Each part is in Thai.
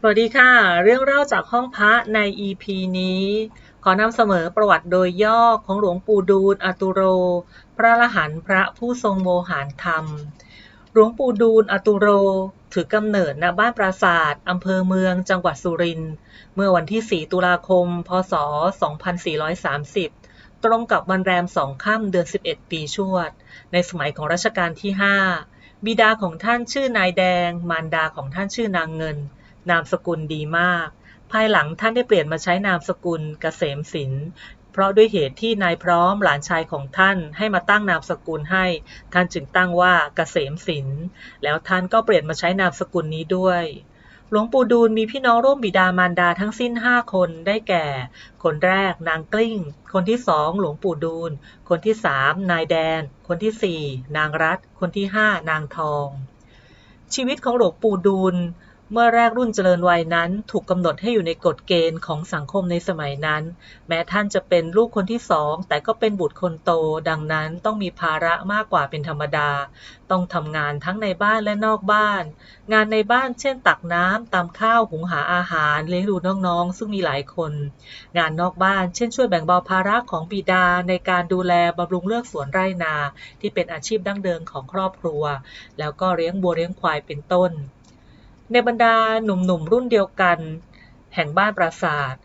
สวัสดีค่ะเรื่องเล่าจากห้องพระใน EP นี้ขอนำเสนอประวัติโดยย่อของหลวงปู่ดูลย์อตุโรพระอรหันต์พระผู้ทรงโมหารธรรมหลวงปู่ดูลย์อตุโรถือกำเนิดณบ้านปราสาทอำเภอเมืองจังหวัดสุรินทร์เมื่อวันที่ 4 ตุลาคม พ.ศ. 2430ตรงกับวันแรม2 ค่ำเดือน 11 ปีชวดในสมัยของรัชกาลที่ 5บิดาของท่านชื่อนายแดงมารดาของท่านชื่อนางเงินนามสกุลดีมากภายหลังท่านได้เปลี่ยนมาใช้นามสกุลเกษมสินเพราะด้วยเหตุที่นายพร้อมหลานชายของท่านให้มาตั้งนามสกุลให้ท่านจึงตั้งว่าเกษมสินแล้วท่านก็เปลี่ยนมาใช้นามสกุลนี้ด้วยหลวงปู่ดูลมีพี่น้องร่วมบิดามารดาทั้งสิ้น5 คนได้แก่คนแรกนางกลิ้งคนที่2หลวงปู่ดูลคนที่3นายแดนคนที่4นางรัตคนที่5นางทองชีวิตของหลวงปู่ดูลเมื่อแรกรุ่นเจริญวัยนั้นถูกกำหนดให้อยู่ในกฎเกณฑ์ของสังคมในสมัยนั้นแม้ท่านจะเป็นลูกคนที่2แต่ก็เป็นบุตรคนโตดังนั้นต้องมีภาระมากกว่าเป็นธรรมดาต้องทำงานทั้งในบ้านและนอกบ้านงานในบ้านเช่นตักน้ำตำข้าวหุงหาอาหารเลี้ยงดูน้องๆซึ่งมีหลายคนงานนอกบ้านเช่นช่วยแบ่งเบาภาระของบิดาในการดูแลบำรุงเลือกสวนไร่นาที่เป็นอาชีพดั้งเดิมของครอบครัวแล้วก็เลี้ยงวัวเลี้ยงควายเป็นต้นในบรรดาหนุ่มๆรุ่นเดียวกันแห่งบ้านปราสาท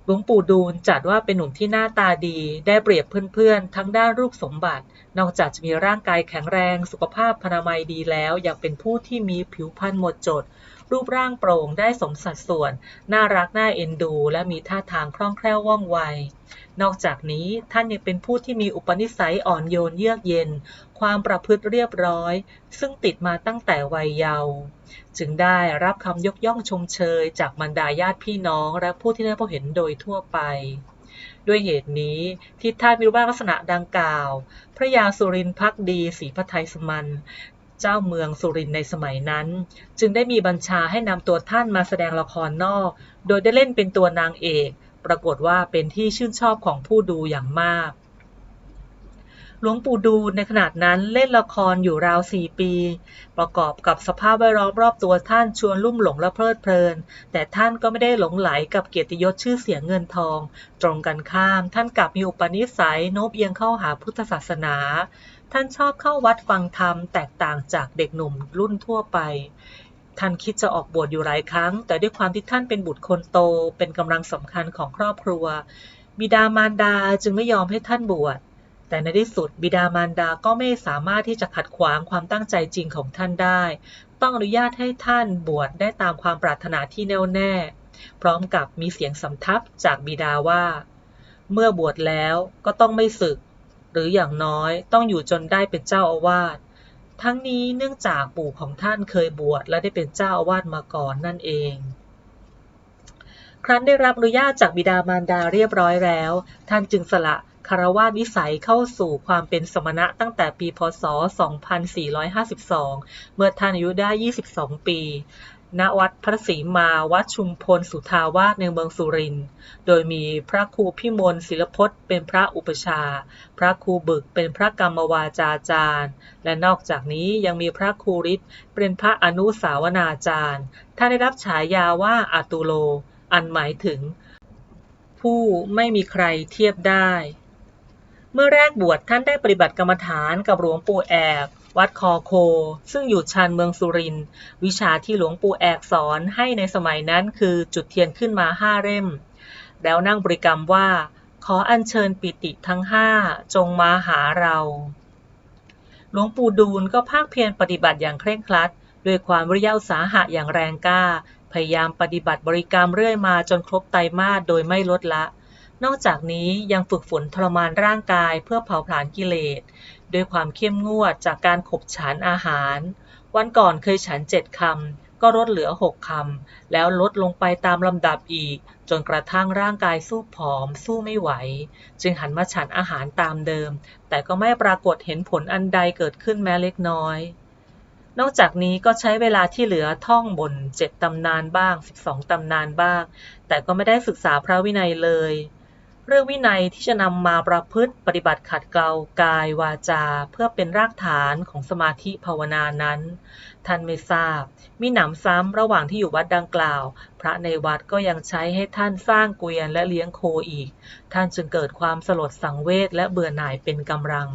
หลวงปู่ดูลจัดว่าเป็นหนุ่มที่หน้าตาดีได้เปรียบเพื่อนๆทั้งด้านรูปสมบัตินอกจากจะมีร่างกายแข็งแรงสุขภาพพรรณนามัยดีแล้วยังเป็นผู้ที่มีผิวพรรณหมดจดรูปร่างโปร่งได้สมสัดส่วนน่ารักน่าเอ็นดูและมีท่าทางคล่องแคล่วว่องไวนอกจากนี้ท่านยังเป็นผู้ที่มีอุปนิสัยอ่อนโยนเยือกเย็นความประพฤติเรียบร้อยซึ่งติดมาตั้งแต่วัยเยาว์จึงได้รับคำยกย่องชมเชยจากบรรดาญาติพี่น้องและผู้ที่ได้พบเห็นโดยทั่วไปด้วยเหตุนี้ที่ท่านมีรูปลักษณะดังกล่าวพระยาสุรินทร์ภักดีศรีพระไทยสมันเจ้าเมืองสุรินทร์ในสมัยนั้นจึงได้มีบัญชาให้นำตัวท่านมาแสดงละครนอกโดยได้เล่นเป็นตัวนางเอกปรากฏว่าเป็นที่ชื่นชอบของผู้ดูอย่างมากหลวงปู่ดูลในขณะนั้นเล่นละครอยู่ราว4 ปีประกอบกับสภาพแวดล้อมรอบตัวท่านชวนลุ่มหลงและเพลิดเพลินแต่ท่านก็ไม่ได้หลงไหลกับเกียรติยศชื่อเสียงเงินทองตรงกันข้ามท่านกลับมีอุปนิสัยโน้มเอียงเข้าหาพุทธศาสนาท่านชอบเข้าวัดฟังธรรมแตกต่างจากเด็กหนุ่มรุ่นทั่วไปท่านคิดจะออกบวชอยู่หลายครั้งแต่ด้วยความที่ท่านเป็นบุตรคนโตเป็นกำลังสำคัญของครอบครัวบิดามารดาจึงไม่ยอมให้ท่านบวชแต่ในที่สุดบิดามารดาก็ไม่สามารถที่จะขัดขวางความตั้งใจจริงของท่านได้ต้องอนุญาตให้ท่านบวชได้ตามความปรารถนาที่แน่วแน่พร้อมกับมีเสียงสำทับจากบิดาว่าเมื่อบวชแล้วก็ต้องไม่สึกหรืออย่างน้อยต้องอยู่จนได้เป็นเจ้าอาวาสทั้งนี้เนื่องจากปู่ของท่านเคยบวชและได้เป็นเจ้าอาวาสมาก่อนนั่นเองครั้นได้รับอนุญาตจากบิดามารดาเรียบร้อยแล้วท่านจึงสละคฤหัสถ์วิสัยเข้าสู่ความเป็นสมณะตั้งแต่ปีพ.ศ. 2452เมื่อท่านอายุได้22 ปีณวัดพระศรีมาวัดชุมพลสุทาวาสในเมืองสุรินทร์โดยมีพระครูพิมลศิลพจน์เป็นพระอุปชาพระครูบึกเป็นพระกรรมวาจาจารย์และนอกจากนี้ยังมีพระครูฤทธิ์เป็นพระอนุสาวนาจารย์ท่านได้รับฉายาว่าอตุโลอันหมายถึงผู้ไม่มีใครเทียบได้เมื่อแรกบวชท่านได้ปฏิบัติกรรมฐานกับหลวงปู่แอกวัดคอโคซึ่งอยู่ชานเมืองสุรินทร์วิชาที่หลวงปู่แอกสอนให้ในสมัยนั้นคือจุดเทียนขึ้นมา5 เล่มแล้วนั่งบริกรรมว่าขออัญเชิญปิติทั้ง5จงมาหาเราหลวงปู่ดูลก็ภาคเพียรปฏิบัติอย่างเคร่งครัดด้วยความวิริยะอุตสาหะอย่างแรงกล้าพยายามปฏิบัติบริกรรมเรื่อยมาจนครบไตรมาสโดยไม่ลดละนอกจากนี้ยังฝึกฝนทรมานร่างกายเพื่อเผาผลาญกิเลสด้วยความเข้มงวดจากการขบฉันอาหารวันก่อนเคยฉัน7 คำก็ลดเหลือ6 คำแล้วลดลงไปตามลำดับอีกจนกระทั่งร่างกายสู้ผอมสู้ไม่ไหวจึงหันมาฉันอาหารตามเดิมแต่ก็ไม่ปรากฏเห็นผลอันใดเกิดขึ้นแม้เล็กน้อยนอกจากนี้ก็ใช้เวลาที่เหลือท่องบน7 ตำนานบ้าง12 ตำนานบ้างแต่ก็ไม่ได้ศึกษาพระวินัยเลย เรื่องวินัยที่จะนำมาประพฤติปฏิบัติขัดเกลากายวาจาเพื่อเป็นรากฐานของสมาธิภาวนานั้นท่านไม่ทราบมิหนำซ้ำระหว่างที่อยู่วัดดังกล่าวพระในวัดก็ยังใช้ให้ท่านสร้างเกวียนและเลี้ยงโคอีกท่านจึงเกิดความสลดสังเวชและเบื่อหน่ายเป็นกำลัง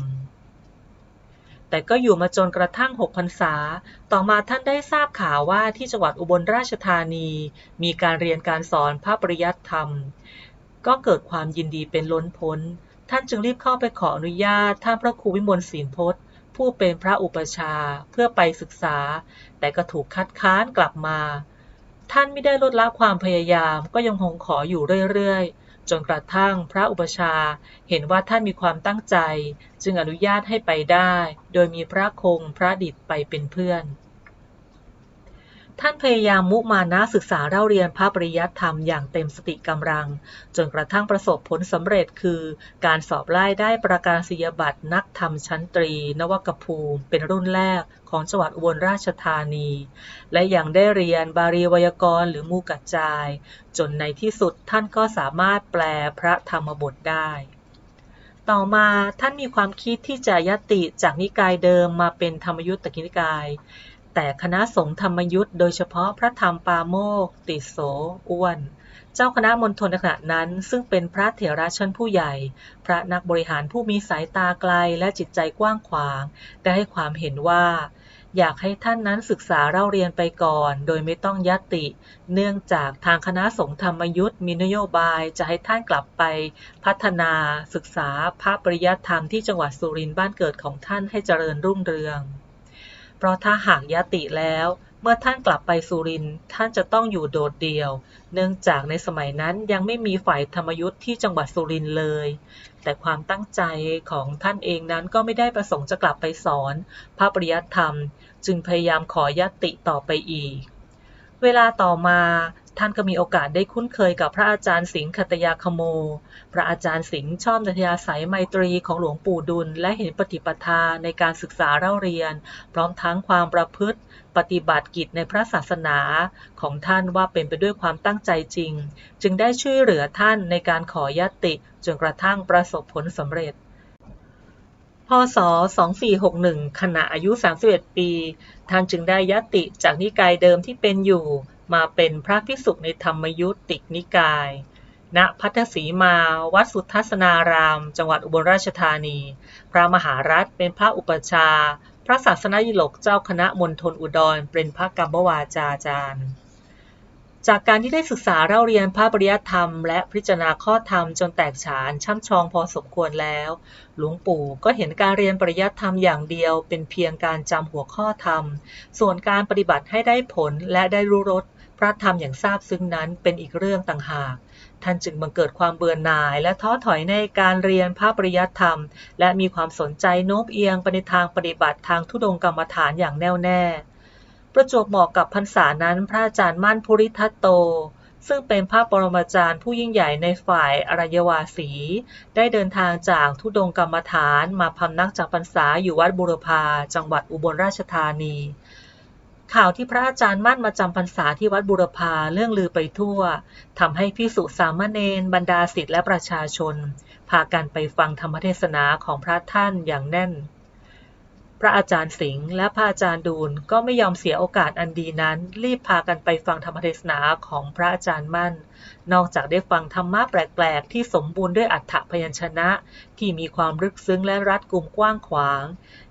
แต่ก็อยู่มาจนกระทั่ง6 พรรษาต่อมาท่านได้ทราบข่าวว่าที่จังหวัดอุบลราชธานีมีการเรียนการสอนพระปริยัติธรรมก็เกิดความยินดีเป็นล้นพ้นท่านจึงรีบเข้าไปขออนุญาตท่านพระครูวิมลศีลพจน์ผู้เป็นพระอุปชาเพื่อไปศึกษาแต่ก็ถูกคัดค้านกลับมาท่านไม่ได้ลดละความพยายามก็ยังคงขออยู่เรื่อยๆจนกระทั่งพระอุปชาเห็นว่าท่านมีความตั้งใจจึงอนุญาตให้ไปได้โดยมีพระคงพระดิษฐ์ไปเป็นเพื่อนท่านพยายามมุมานะศึกษาเล่าเรียนพระปริยัติธรรมอย่างเต็มสติกำลังจนกระทั่งประสบผลสำเร็จคือการสอบไล่ได้ประกาศนียบัตรนักธรรมชั้นตรีนวกภูมิเป็นรุ่นแรกของจังหวัดอุบลราชธานีและยังได้เรียนบาลีไวยากรณ์หรือมูกัจจายจนในที่สุดท่านก็สามารถแปลพระธรรมบทได้ต่อมาท่านมีความคิดที่จะญัตติจากนิกายเดิมมาเป็นธรรมยุตตนิกายแต่คณะสงฆ์ธรรมยุทธ์โดยเฉพาะพระธรรมปาโมกข์ติโสอ้วนเจ้าคณะมณฑลในขณะนั้นซึ่งเป็นพระเถระชั้นผู้ใหญ่พระนักบริหารผู้มีสายตาไกลและจิตใจกว้างขวางได้ให้ความเห็นว่าอยากให้ท่านนั้นศึกษาเล่าเรียนไปก่อนโดยไม่ต้องญัตติเนื่องจากทางคณะสงฆ์ธรรมยุทธ์มีนโยบายจะให้ท่านกลับไปพัฒนาศึกษาพระปริยัติธรรมที่จังหวัดสุรินทร์บ้านเกิดของท่านให้เจริญรุ่งเรืองเพราะถ้าหากญัตติแล้วเมื่อท่านกลับไปสุรินทร์ท่านจะต้องอยู่โดดเดี่ยวเนื่องจากในสมัยนั้นยังไม่มีฝ่ายธรรมยุทธ์ที่จังหวัดสุรินทร์เลยแต่ความตั้งใจของท่านเองนั้นก็ไม่ได้ประสงค์จะกลับไปสอนพระปริยัติธรรมจึงพยายามขอญัตติต่อไปอีกเวลาต่อมาท่านก็มีโอกาสได้คุ้นเคยกับพระอาจารย์สิงห์ขัตยาคโมพระอาจารย์สิงห์ชอบอัธยาศัยไมตรีของหลวงปู่ดุลและเห็นปฏิปทาในการศึกษาเล่าเรียนพร้อมทั้งความประพฤติปฏิบัติกิจในพระศาสนาของท่านว่าเป็นไปด้วยความตั้งใจจริงจึงได้ช่วยเหลือท่านในการขอญัตติจนกระทั่งประสบผลสำเร็จพ.ศ. 2461ขณะอายุ31ปีท่านจึงได้ญัตติจากนิกายเดิมที่เป็นอยู่มาเป็นพระภิกษุในธรรมยุตตินิกายณพัทธสีมาวัดสุทัศนารามจังหวัดอุบลราชธานีพระมหารัตน์เป็นพระอุปชาพระศาสนดิลกเจ้าคณะมณฑลอุดรเป็นพระกรรมวาจาจารย์จากการที่ได้ศึกษาเล่าเรียนพระปริยัติธรรมและพิจารณาข้อธรรมจนแตกฉานช่ำชองพอสมควรแล้วหลวงปู่ก็เห็นการเรียนปริยัติธรรมอย่างเดียวเป็นเพียงการจำหัวข้อธรรมส่วนการปฏิบัติให้ได้ผลและได้รู้รสพระธรรมอย่างซาบซึ้งนั้นเป็นอีกเรื่องต่างหากท่านจึงบังเกิดความเบื่อหน่ายและท้อถอยในการเรียนพระปริยัติธรรมและมีความสนใจโน้มเอียงไปในทางปฏิบัติทางธุดงค์กรรมฐานอย่างแน่วแน่ประจวบเหมาะกับพรรษานั้นพระอาจารย์มั่นภูริทัตโตซึ่งเป็นพระปรมาจารย์ผู้ยิ่งใหญ่ในฝ่ายอรัยวาสีได้เดินทางจากธุดงค์กรรมฐานมาพำนักจำพรรษาอยู่วัดบุรพาจังหวัดอุบลราชธานีข่าวที่พระอาจารย์มั่นมาจำพรรษาที่วัดบุรพาเรื่องลือไปทั่วทำให้ภิกษุสามเณรบรรดาศิษย์และประชาชนพากันไปฟังธรรมเทศนาของพระท่านอย่างแน่นพระอาจารย์สิงห์และพระอาจารย์ดูลก็ไม่ยอมเสียโอกาสอันดีนั้นรีบพากันไปฟังธรรมเทศนาของพระอาจารย์มั่นนอกจากได้ฟังธรรมะแปลกๆที่สมบูรณ์ด้วยอรรถพยัญชนะที่มีความลึกซึ้งและรัดกุมกว้างขวาง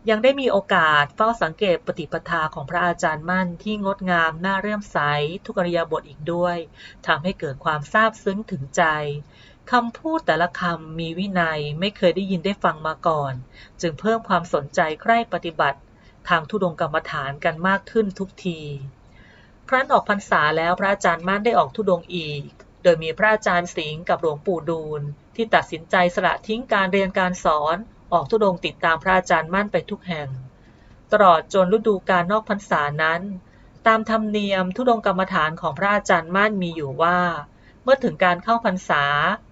ยังได้มีโอกาสเฝ้าสังเกตปฏิปทาของพระอาจารย์มั่นที่งดงามน่าเลื่อมใสทุกอิริยาบถอีกด้วยทำให้เกิดความซาบซึ้งถึงใจคำพูดแต่ละคำมีวินัยไม่เคยได้ยินได้ฟังมาก่อนจึงเพิ่มความสนใจใคร่ปฏิบัติทางธุดงค์กรรมฐานกันมากขึ้นทุกทีครั้นออกพรรษาแล้วพระอาจารย์มั่นได้ออกธุดงค์อีกโดยมีพระอาจารย์สิงห์กับหลวงปู่ดูลที่ตัดสินใจสละทิ้งการเรียนการสอนออกธุดงค์ติดตามพระอาจารย์มั่นไปทุกแห่งตลอดจนฤดูกาลนอกพรรษานั้นตามธรรมเนียมธุดงค์กรรมฐานของพระอาจารย์มั่นมีอยู่ว่าเมื่อถึงการเข้าพรรษา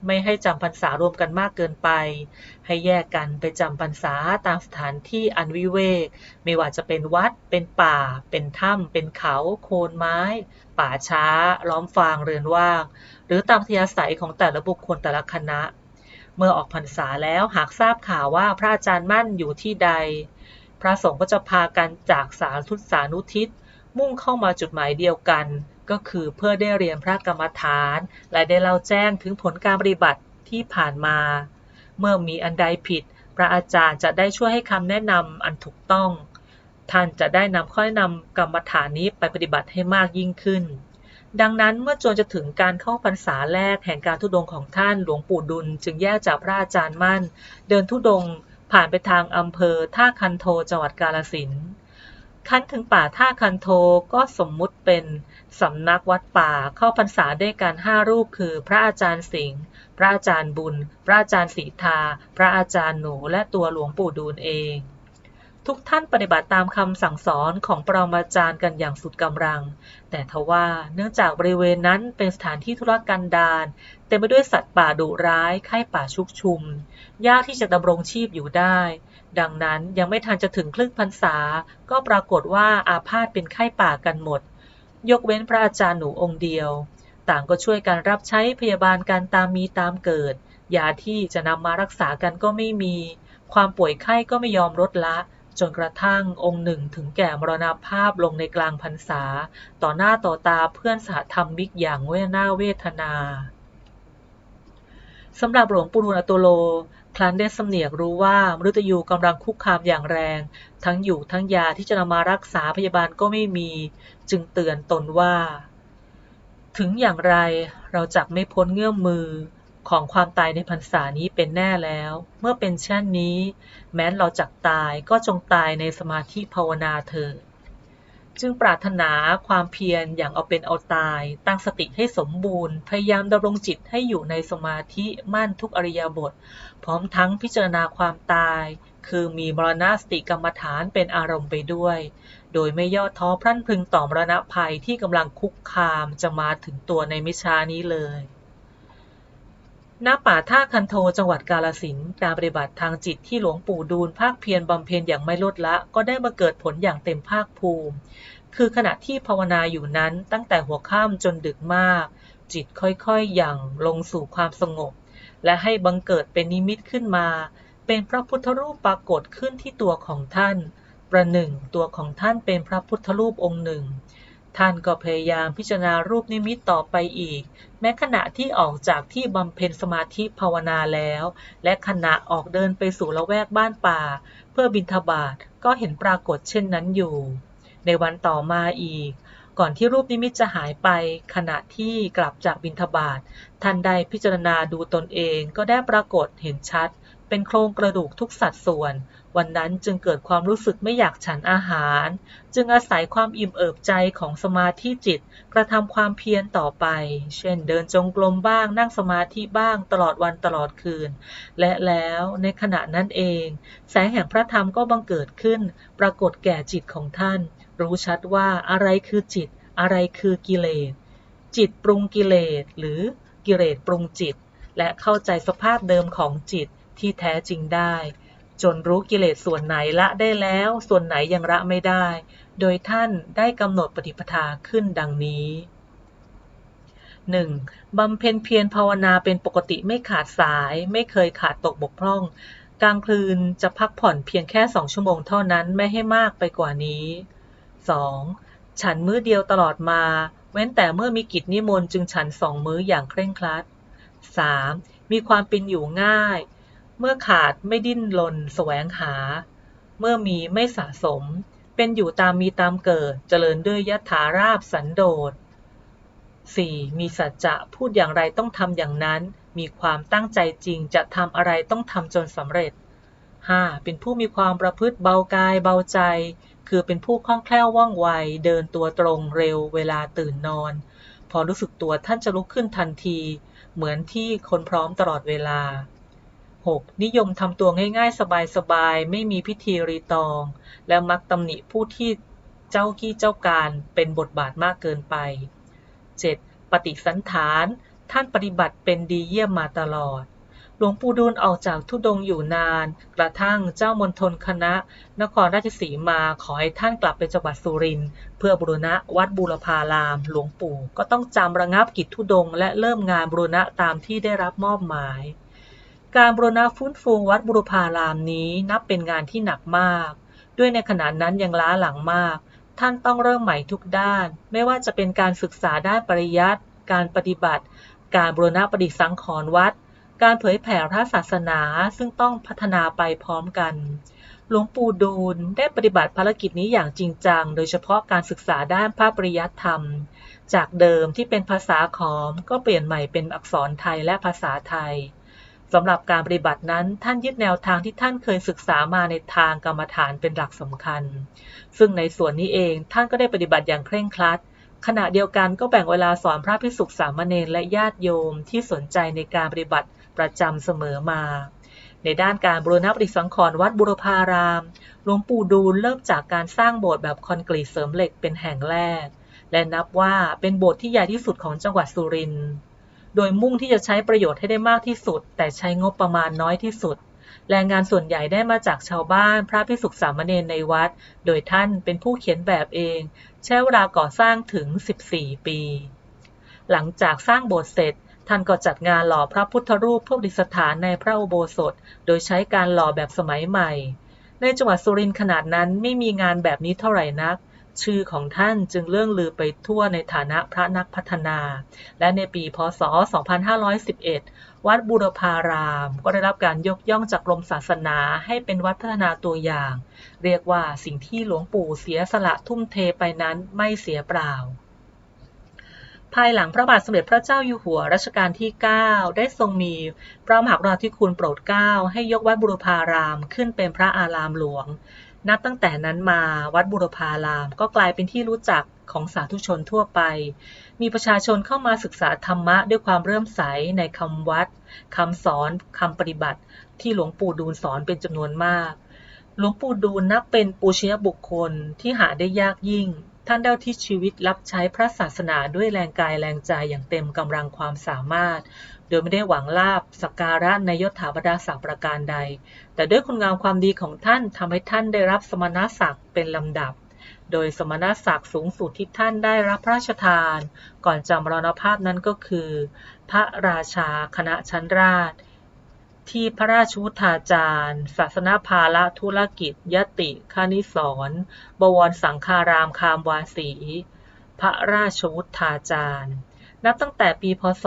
ไม่ให้จำพรรษารวมกันมากเกินไปให้แยกกันไปจำพรรษาตามสถานที่อันวิเวกไม่ว่าจะเป็นวัดเป็นป่าเป็นถ้ำเป็นเขาโคนไม้ป่าช้าล้อมฟางเรือนว่างหรือตามอัธยาศัยของแต่ละบุคคลแต่ละคณะ เมื่อออกพรรษาแล้วหากทราบข่าวว่าพระอาจารย์มั่นอยู่ที่ใดพระสงฆ์ก็จะพากันจากสานุทิศมุ่งเข้ามาจุดหมายเดียวกันก็คือเพื่อได้เรียนพระกรรมฐานและได้เล่าแจ้งถึงผลการปฏิบัติที่ผ่านมาเมื่อมีอันใดผิดพระอาจารย์จะได้ช่วยให้คำแนะนำอันถูกต้องท่านจะได้นำข้อแนะนำกรรมฐานนี้ไปปฏิบัติให้มากยิ่งขึ้นดังนั้นเมื่อจวนจะถึงการเข้าพรรษาแรกแห่งการธุดงค์ของท่านหลวงปู่ดุลจึงแยกจากพระอาจารย์มั่นเดินธุดงค์ผ่านไปทางอำเภอท่าคันโทจังหวัดกาฬสินธุ์คันถึงป่าท่าคันโทก็สมมุติเป็นสำนักวัดป่าเข้าพรรษาด้วยกัน5 รูปคือพระอาจารย์สิงห์พระอาจารย์บุญพระอาจารย์ศรีทาพระอาจารย์หนูและตัวหลวงปู่ดูลเองทุกท่านปฏิบัติตามคำสั่งสอนของปรมาจารย์กันอย่างสุดกำลังแต่ทว่าเนื่องจากบริเวณนั้นเป็นสถานที่ธุรกันดารเต็มไปด้วยสัตว์ป่าดุร้ายไข้ป่าชุกชุมยากที่จะดำรงชีพอยู่ได้ดังนั้นยังไม่ทันจะถึงครึ่งพรรษาก็ปรากฏว่าอาพาธเป็นไข้ป่ากันหมดยกเว้นพระอาจารย์หนูองค์เดียวต่างก็ช่วยกันรับใช้พยาบาลกันตามมีตามเกิดยาที่จะนำมารักษากันก็ไม่มีความป่วยไข้ก็ไม่ยอมลดละจนกระทั่งองค์หนึ่งถึงแก่มรณภาพลงในกลางพรรษาต่อหน้าต่อตาเพื่อนสหธรรมิกอย่างน่าเวทนาสำหรับหลวงปู่ดูลย์อตุโลครั้นได้สำเนียกรู้ว่ามฤตยูกำลังคุกคามอย่างแรงทั้งอยู่ทั้งยาที่จะนำมารักษาพยาบาลก็ไม่มีจึงเตือนตนว่าถึงอย่างไรเราจักไม่พ้นเงื้อมมือของความตายในพรรษานี้เป็นแน่แล้วเมื่อเป็นเช่นนี้แม้เราจักตายก็จงตายในสมาธิภาวนาเถิดจึงปรารถนาความเพียรอย่างเอาเป็นเอาตายตั้งสติให้สมบูรณ์พยายามดำรงจิตให้อยู่ในสมาธิมั่นทุกอริยบทพร้อมทั้งพิจารณาความตายคือมีมรณสติกรรมฐานเป็นอารมณ์ไปด้วยโดยไม่ย่อท้อพรั่นพรึงต่อมรณะภัยที่กำลังคุกคามจะมาถึงตัวในไม่ช้านี้เลยณป่าท่าคันโทจังหวัดกาฬสินธุ์การปฏิบัติทางจิตที่หลวงปู่ดูลภาคเพียรบำเพ็ญอย่างไม่ลดละก็ได้มาเกิดผลอย่างเต็มภาคภูมิคือขณะที่ภาวนาอยู่นั้นตั้งแต่หัวค่ำจนดึกมากจิตค่อยๆหยั่งลงสู่ความสงบและให้บังเกิดเป็นนิมิตขึ้นมาเป็นพระพุทธรูปปรากฏขึ้นที่ตัวของท่านประหนึ่งตัวของท่านเป็นพระพุทธรูปองค์หนึ่งท่านก็พยายามพิจารณารูปนิมิตต่อไปอีกแม้ขณะที่ออกจากที่บำเพ็ญสมาธิภาวนาแล้วและขณะออกเดินไปสู่ละแวกบ้านป่าเพื่อบิณฑบาตก็เห็นปรากฏเช่นนั้นอยู่ในวันต่อมาอีกก่อนที่รูปนิมิตจะหายไปขณะที่กลับจากบิณฑบาตท่านได้พิจารณาดูตนเองก็ได้ปรากฏเห็นชัดเป็นโครงกระดูกทุกสัดส่วนวันนั้นจึงเกิดความรู้สึกไม่อยากฉันอาหารจึงอาศัยความอิ่มเอิบใจของสมาธิจิตกระทำความเพียรต่อไปเช่นเดินจงกรมบ้างนั่งสมาธิบ้างตลอดวันตลอดคืนและแล้วในขณะนั้นเองแสงแห่งพระธรรมก็บังเกิดขึ้นปรากฏแก่จิตของท่านรู้ชัดว่าอะไรคือจิตอะไรคือกิเลสจิตปรุงกิเลสหรือกิเลสปรุงจิตและเข้าใจสภาพเดิมของจิตที่แท้จริงได้จนรู้กิเลสส่วนไหนละได้แล้วส่วนไหนยังละไม่ได้โดยท่านได้กำหนดปฏิปทาขึ้นดังนี้ 1. บำเพ็ญเพียรภาวนาเป็นปกติไม่ขาดสายไม่เคยขาดตกบกพร่องกลางคืนจะพักผ่อนเพียงแค่2 ชั่วโมงเท่านั้นไม่ให้มากไปกว่านี้ 2. ฉันมื้อเดียวตลอดมาเว้นแต่เมื่อมีกิจนิมนต์จึงฉัน2 มื้ออย่างเคร่งครัด 3. มีความเป็นอยู่ง่ายเมื่อขาดไม่ดิ้นรนแสวงหาเมื่อมีไม่สะสมเป็นอยู่ตามมีตามเกิดเจริญด้วยยถาราบสันโดษ 4. มีสัจจะพูดอย่างไรต้องทำอย่างนั้นมีความตั้งใจจริงจะทำอะไรต้องทำจนสำเร็จ 5. เป็นผู้มีความประพฤติเบากายเบาใจคือเป็นผู้คล่องแคล่วว่องไวเดินตัวตรงเร็วเวลาตื่นนอนพอรู้สึกตัวท่านจะลุกขึ้นทันทีเหมือนที่คนพร้อมตลอดเวลา 6. นิยมทำตัวง่ายๆสบายๆไม่มีพิธีรีตองและมักตำหนิผู้ที่เจ้ากี้เจ้าการเป็นบทบาทมากเกินไป 7. ปฏิสันฐานท่านปฏิบัติเป็นดีเยี่ยมมาตลอดหลวงปู่ดูลย์ออกจากธุดงค์อยู่นานกระทั่งเจ้ามณฑลคณะนครราชสีมาขอให้ท่านกลับไปจังหวัดสุรินทร์เพื่อบูรณะวัดบูรพารามหลวงปู่ก็ต้องจำระงับกิจธุดงค์และเริ่มงานบูรณะตามที่ได้รับมอบหมาย การบูรณะฟื้นฟูวัดบุรพารามนี้นับเป็นงานที่หนักมากด้วยในขณะนั้นยังล้าหลังมากท่านต้องเริ่มใหม่ทุกด้านไม่ว่าจะเป็นการศึกษาด้านปริยัติการปฏิบัติการบูรณะปฏิสังขรณ์วัดการเผยแผ่พระศาสนาซึ่งต้องพัฒนาไปพร้อมกันหลวงปู่ดูลได้ปฏิบัติภารกิจนี้อย่างจริงจังโดยเฉพาะการศึกษาด้านพระปริยัติธรรมจากเดิมที่เป็นภาษาขอมก็เปลี่ยนใหม่เป็นอักษรไทยและภาษาไทยสำหรับการปฏิบัตินั้นท่านยึดแนวทางที่ท่านเคยศึกษามาในทางกรรมฐานเป็นหลักสำคัญซึ่งในส่วนนี้เองท่านก็ได้ปฏิบัติอย่างเคร่งครัดขณะเดียวกันก็แบ่งเวลาสอนพระภิกษุสามเณรและญาติโยมที่สนใจในการปฏิบัติประจำเสมอมาในด้านการบูรณะปฏิสังขรณ์วัดบุรพารามหลวงปู่ดูลเริ่มจากการสร้างโบสถ์แบบคอนกรีตเสริมเหล็กเป็นแห่งแรกและนับว่าเป็นโบสถ์ที่ใหญ่ที่สุดของจังหวัดสุรินทร์โดยมุ่งที่จะใช้ประโยชน์ให้ได้มากที่สุดแต่ใช้งบประมาณน้อยที่สุดแรงงานส่วนใหญ่ได้มาจากชาวบ้านพระภิกษุสามเณรในวัดโดยท่านเป็นผู้เขียนแบบเองใช้เวลาก่อสร้างถึง14 ปีหลังจากสร้างโบสถ์เสร็จท่านก็จัดงานหล่อพระพุทธรูปเพื่อประดิษฐานในพระอุโบสถโดยใช้การหล่อแบบสมัยใหม่ในจังหวัดสุรินทร์ขนาดนั้นไม่มีงานแบบนี้เท่าไหร่นักชื่อของท่านจึงเลื่องลือไปทั่วในฐานะพระนักพัฒนาและในปีพ.ศ. 2511 วัดบูรพารามก็ได้รับการยกย่องจากกรมศาสนาให้เป็นวัดพัฒนาตัวอย่างเรียกว่าสิ่งที่หลวงปู่เสียสละทุ่มเทไปนั้นไม่เสียเปล่าภายหลังพระบาทสมเด็จพระเจ้าอยู่หัวรัชกาลที่ 9 ได้ทรงมีพระมหากรุณาธิคุณโปรดเกล้าให้ยกวัดบูรพารามขึ้นเป็นพระอารามหลวงนับตั้งแต่นั้นมาวัดบูรพารามก็กลายเป็นที่รู้จักของสาธุชนทั่วไปมีประชาชนเข้ามาศึกษาธรรมะด้วยความเลื่อมใสในคำวัดคำสอนคำปฏิบัติที่หลวงปู่ดูลสอนเป็นจำนวนมากหลวงปู่ดูลนับเป็นปูชนียบุคคลที่หาได้ยากยิ่งท่านได้อุทิศชีวิตรับใช้พระศาสนาด้วยแรงกายแรงใจอย่างเต็มกำลังความสามารถโดยไม่ได้หวังลาภสักการะในยศถาบรรดาศักดิ์ประการใดแต่ด้วยคุณงามความดีของท่านทำให้ท่านได้รับสมณศักดิ์เป็นลำดับโดยสมณศักดิ์สูงสุดที่ท่านได้รับพระราชทานก่อนจะมรณภาพนั้นก็คือพระราชาคณะชั้นราชที่พระราชวุฒาจารย์ศาสนภาละธุรกิจยติคณิสรณ์บวรสังฆารามคามวาสีพระราชวุฒาจารย์นับตั้งแต่ปีพ.ศ.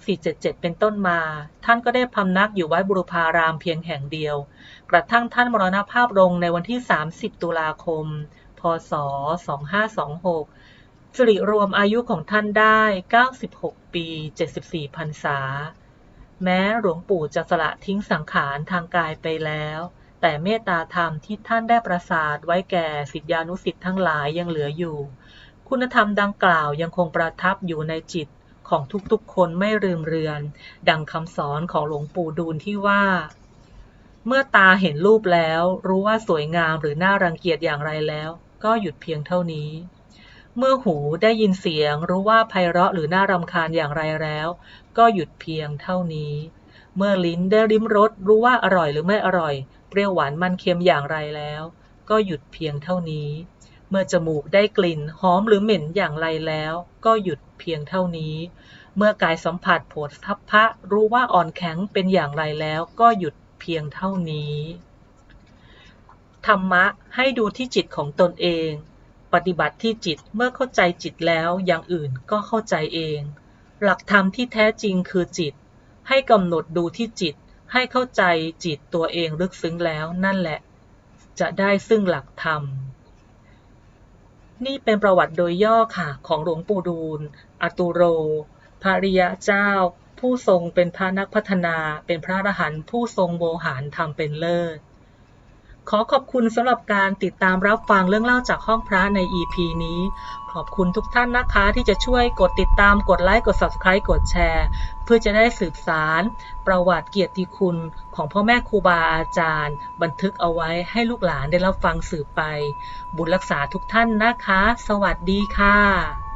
2477 เป็นต้นมาท่านก็ได้พำนักอยู่วัดบุรพารามเพียงแห่งเดียวกระทั่งท่านมรณภาพลงในวันที่ 30 ตุลาคม พ.ศ. 2526สิริรวมอายุของท่านได้ 96 ปี 74 พรรษาแม้หลวงปู่จะสละทิ้งสังขารทางกายไปแล้วแต่เมตตาธรรมที่ท่านได้ประสาทไว้แก่ศิษยานุศิษย์ทั้งหลายยังเหลืออยู่คุณธรรมดังกล่าวยังคงประทับอยู่ในจิตของทุกๆคนไม่ลืมเลือนดังคำสอนของหลวงปู่ดูลที่ว่าเมื่อตาเห็นรูปแล้วรู้ว่าสวยงามหรือน่ารังเกียจอย่างไรแล้วก็หยุดเพียงเท่านี้เมื่อหูได้ยินเสียงรู้ว่าไพเราะหรือน่ารำคาญอย่างไรแล้วก็หยุดเพียงเท่านี้เมื่อลิ้นได้ลิ้มรสรู้ว่าอร่อยหรือไม่อร่อยเปรี้ยวหวานมันเค็มอย่างไรแล้วก็หยุดเพียงเท่านี้เมื่อจมูกได้กลิ่นหอมหรือเหม็นอย่างไรแล้วก็หยุดเพียงเท่านี้เมื่อกายสัมผัสโผฏฐัพพะรู้ว่าอ่อนแข็งเป็นอย่างไรแล้วก็หยุดเพียงเท่านี้ธรรมะให้ดูที่จิตของตนเองปฏิบัติที่จิตเมื่อเข้าใจจิตแล้วอย่างอื่นก็เข้าใจเองหลักธรรมที่แท้จริงคือจิตให้กำหนดดูที่จิตให้เข้าใจจิตตัวเองลึกซึ้งแล้วนั่นแหละจะได้ซึ่งหลักธรรมนี่เป็นประวัติโดยย่อค่ะของหลวงปู่ดูลอตุโรพระอริยเจ้าผู้ทรงเป็นพระนักพัฒนาเป็นพระอรหันต์ผู้ทรงโวหารธรรมเป็นเลิศขอขอบคุณสำหรับการติดตามรับฟังเรื่องเล่าจากห้องพระใน EP นี้ขอบคุณทุกท่านนะคะที่จะช่วยกดติดตามกดไลค์กด Subscribe กดแชร์เพื่อจะได้สืบสานประวัติเกียรติคุณของพ่อแม่ครูบาอาจารย์บันทึกเอาไว้ให้ลูกหลานได้รับฟังสืบไปบุญรักษาทุกท่านนะคะสวัสดีค่ะ